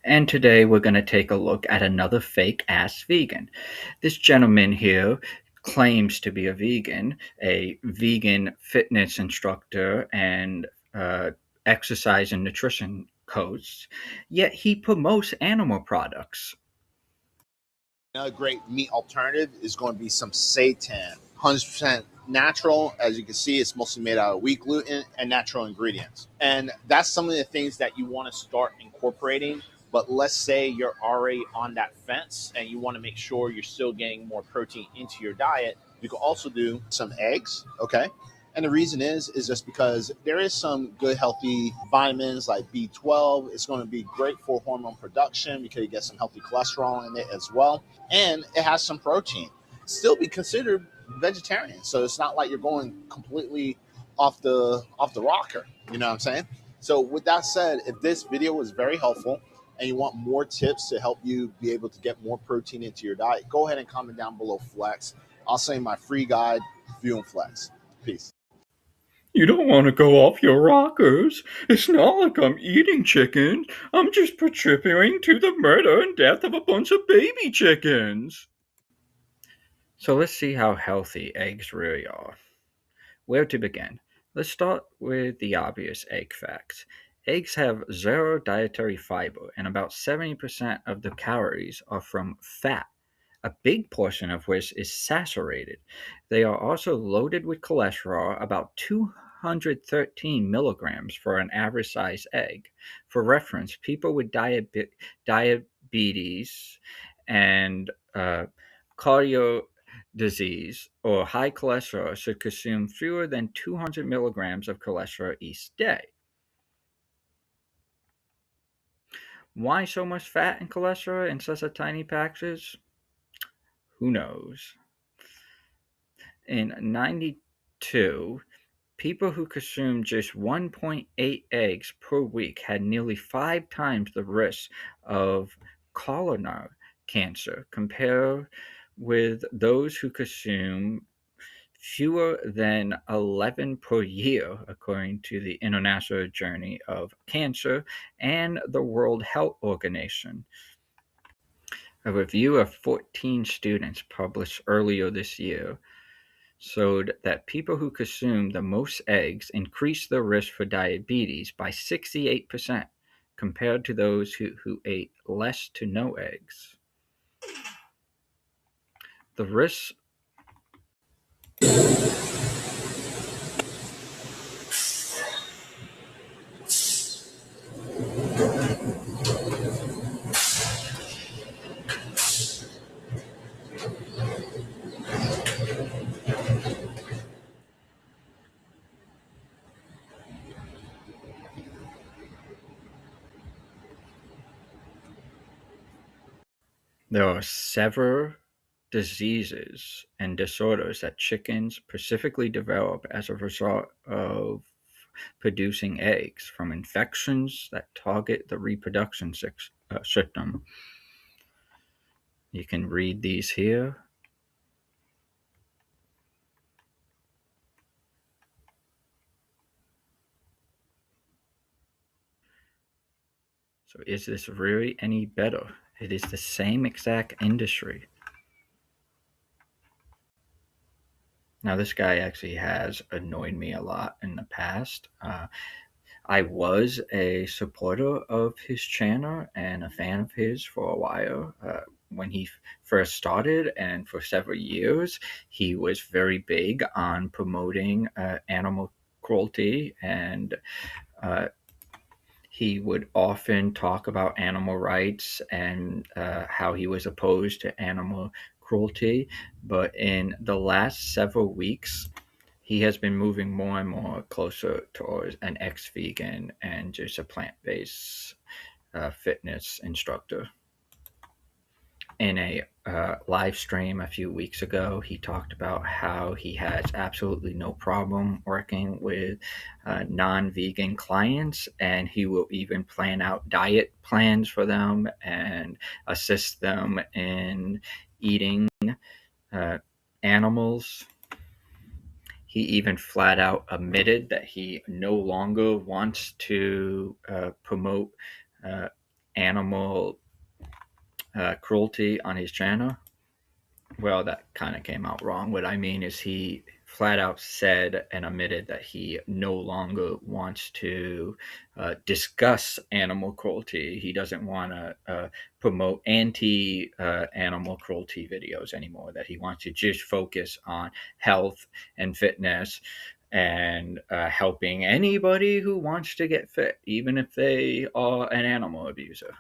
And today we're going to take a look at another fake ass vegan. This gentleman here claims to be a vegan fitness instructor and exercise and nutrition coach, yet he promotes animal products. Another great meat alternative is going to be some seitan. 100% natural. As you can see, it's mostly made out of wheat gluten and natural ingredients. And that's some of the things that you want to start incorporating. But let's say you're already on that fence and you want to make sure you're still getting more protein into your diet. You can also do some eggs, okay? And the reason is just because there is some good healthy vitamins like B12. It's going to be great for hormone production because you get some healthy cholesterol in it as well. And it has some protein. Still be considered vegetarian. So it's not like you're going completely off the rocker. You know what I'm saying? So with that said, if this video was very helpful and you want more tips to help you be able to get more protein into your diet, go ahead and comment down below Flex. I'll send my free guide, View and Flex. Peace. You don't want to go off your rockers. It's not like I'm eating chicken. I'm just contributing to the murder and death of a bunch of baby chickens. So let's see how healthy eggs really are. Where to begin? Let's start with the obvious egg facts. Eggs have zero dietary fiber, and about 70% of the calories are from fat, a big portion of which is saturated. They are also loaded with cholesterol, about 213 milligrams for an average sized egg. For reference, people with diabetes and cardio disease or high cholesterol should consume fewer than 200 milligrams of cholesterol each day. Why so much fat and cholesterol in such a tiny package? Who knows? In 92, people who consumed just 1.8 eggs per week had nearly 5 times the risk of coronary cancer compared with those who consume fewer than 11 per year, according to the International Journey of Cancer and the World Health Organization. A review of 14 students published earlier this year showed that people who consume the most eggs increased their risk for diabetes by 68% compared to those who ate less to no eggs. The risk There are several diseases and disorders that chickens specifically develop as a result of producing eggs, from infections that target the reproduction system. You can read these here. So is this really any better? It is the same exact industry. Now, this guy actually has annoyed me a lot in the past. I was a supporter of his channel and a fan of his for a while. When he first started, and for several years, he was very big on promoting animal cruelty, and uh, he would often talk about animal rights and how he was opposed to animal cruelty. But in the last several weeks, he has been moving more and more closer towards an ex-vegan and just a plant-based fitness instructor. In a live stream a few weeks ago, he talked about how he has absolutely no problem working with non-vegan clients, and he will even plan out diet plans for them and assist them in eating uh, animals. He even flat out admitted that he no longer wants to promote uh, animal cruelty on his channel. Well, that kind of came out wrong. What I mean is he flat out said and admitted that he no longer wants to discuss animal cruelty. He doesn't want to promote anti animal cruelty videos anymore, that he wants to just focus on health and fitness and helping anybody who wants to get fit, even if they are an animal abuser.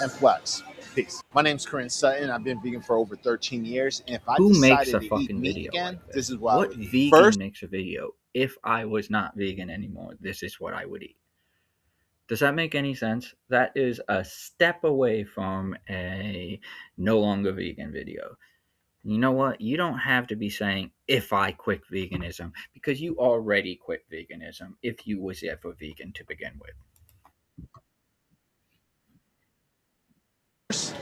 And flex. Peace. My name's Korin Sutton. I've been vegan for over 13 years. And if I Who makes decided a to eat fucking meat video again, like this? this is what I What would eat. vegan First, makes a video? If I was not vegan anymore, this is what I would eat. Does that make any sense? That is a step away from a no longer vegan video. You know what? You don't have to be saying if I quit veganism, because you already quit veganism if you was ever vegan to begin with.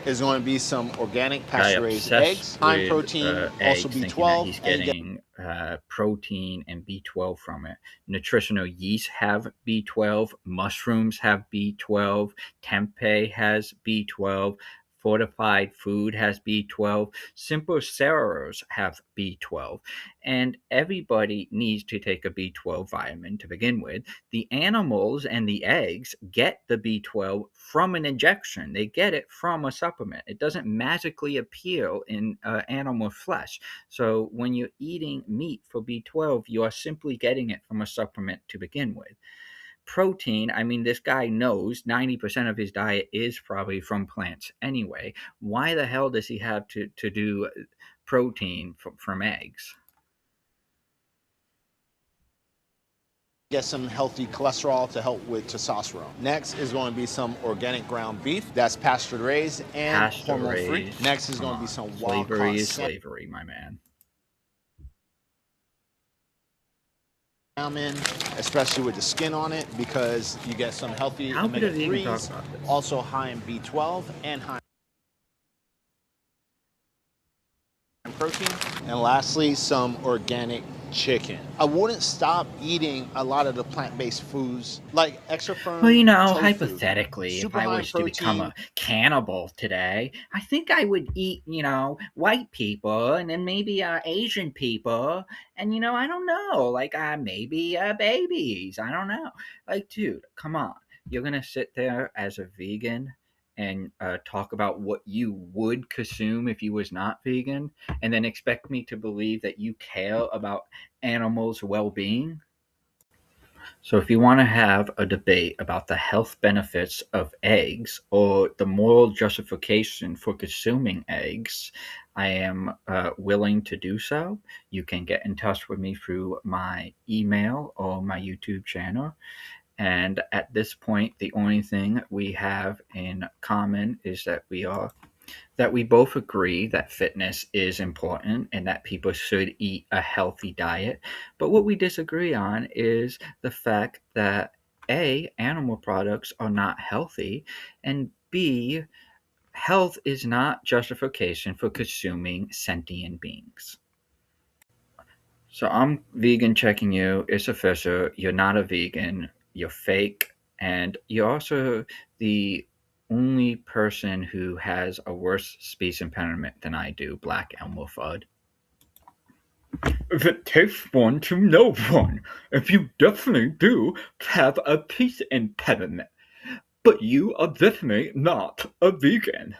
is going to be some organic Guy pasture-raised obsessed eggs, high with protein, also eggs, thinking that B12, he's and you get getting protein and B12 from it. Nutritional yeast have B12, mushrooms have B12, tempeh has B12, fortified food has B12, simple cereals have B12, and everybody needs to take a B12 vitamin to begin with. The animals and the eggs get the B12 from an injection. They get it from a supplement. It doesn't magically appear in animal flesh. So when you're eating meat for B12, you are simply getting it from a supplement to begin with. Protein, I mean, this guy knows 90% of his diet is probably from plants anyway. Why the hell does he have to do protein from eggs? get some healthy cholesterol to help with testosterone. Next is going to be some organic ground beef that's pasture raised and Pasture hormone free. raised. Next is Come going to be on. some wild Slavery caught is slavery, my man. salmon, especially with the skin on it, because you get some healthy How could a vegan talk omega-3s, about this? also high in B12 and high in protein. And lastly, some organic chicken. I wouldn't stop eating a lot of the plant-based foods like extra Well, firm tofu, hypothetically, if super I high in was to become protein. a cannibal today, I think I would eat, white people and then maybe Asian people. And, I don't know, like maybe babies. I don't know. Like, dude, come on. You're going to sit there as a vegan and talk about what you would consume if you was not vegan and then expect me to believe that you care about animals' well-being? So, if you want to have a debate about the health benefits of eggs or the moral justification for consuming eggs, I am willing to do so. You can get in touch with me through my email or my YouTube channel. And at this point, the only thing we have in common is that we both agree that fitness is important and that people should eat a healthy diet. But what we disagree on is the fact that A, animal products are not healthy, and B, health is not justification for consuming sentient beings. So I'm vegan checking you. It's official. You're not a vegan. You're fake. And you're also the only person who has a worse speech impediment than I do, Black Elmo Fudd. If it takes one to know one, if you definitely do have a speech impediment, but you are definitely not a vegan.